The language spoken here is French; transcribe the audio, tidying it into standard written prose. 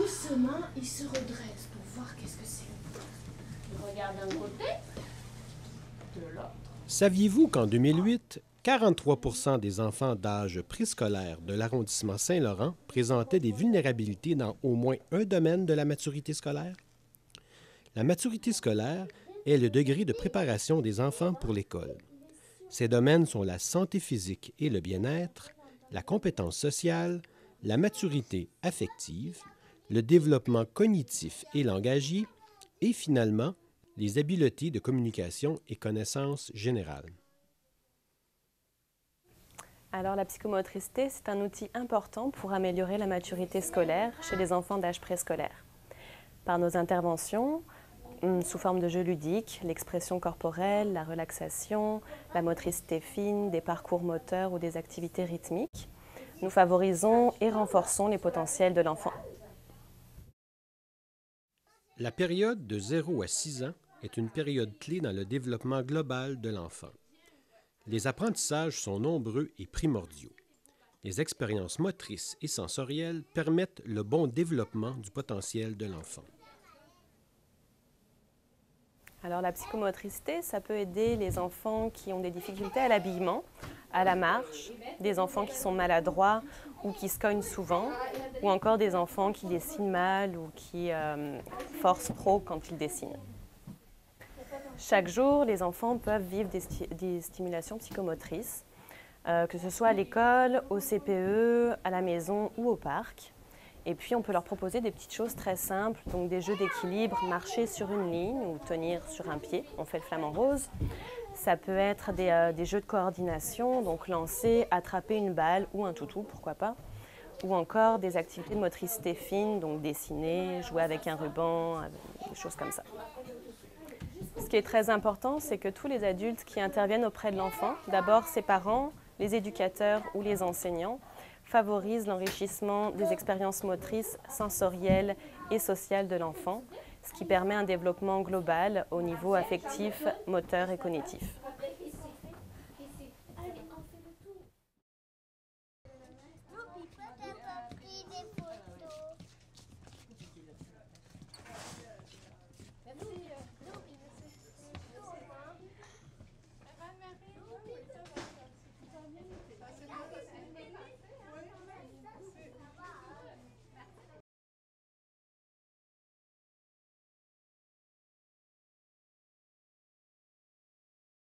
doucement, il se redresse pour voir qu'est-ce que c'est. Il regarde d'un côté, de l'autre. Saviez-vous qu'en 2008, 43 des enfants d'âge préscolaire de l'arrondissement Saint-Laurent présentaient des vulnérabilités dans au moins un domaine de la maturité scolaire? La maturité scolaire est le degré de préparation des enfants pour l'école. Ces domaines sont la santé physique et le bien-être, la compétence sociale, la maturité affective, le développement cognitif et langagier et finalement les habiletés de communication et connaissances générales. Alors la psychomotricité, c'est un outil important pour améliorer la maturité scolaire chez les enfants d'âge préscolaire. Par nos interventions, sous forme de jeux ludiques, l'expression corporelle, la relaxation, la motricité fine, des parcours moteurs ou des activités rythmiques, nous favorisons et renforçons les potentiels de l'enfant. La période de 0 à 6 ans est une période clé dans le développement global de l'enfant. Les apprentissages sont nombreux et primordiaux. Les expériences motrices et sensorielles permettent le bon développement du potentiel de l'enfant. Alors la psychomotricité, ça peut aider les enfants qui ont des difficultés à l'habillement, à la marche, des enfants qui sont maladroits ou qui se cognent souvent, ou encore des enfants qui dessinent mal ou qui forcent trop quand ils dessinent. Chaque jour, les enfants peuvent vivre des stimulations psychomotrices, que ce soit à l'école, au CPE, à la maison ou au parc. Et puis, on peut leur proposer des petites choses très simples, donc des jeux d'équilibre, marcher sur une ligne ou tenir sur un pied. On fait le flamant rose. Ça peut être des jeux de coordination, donc lancer, attraper une balle ou un toutou, pourquoi pas. Ou encore des activités de motricité fine, donc dessiner, jouer avec un ruban, des choses comme ça. Ce qui est très important, c'est que tous les adultes qui interviennent auprès de l'enfant, d'abord ses parents, les éducateurs ou les enseignants, favorisent l'enrichissement des expériences motrices, sensorielles et sociales de l'enfant, ce qui permet un développement global au niveau affectif, moteur et cognitif.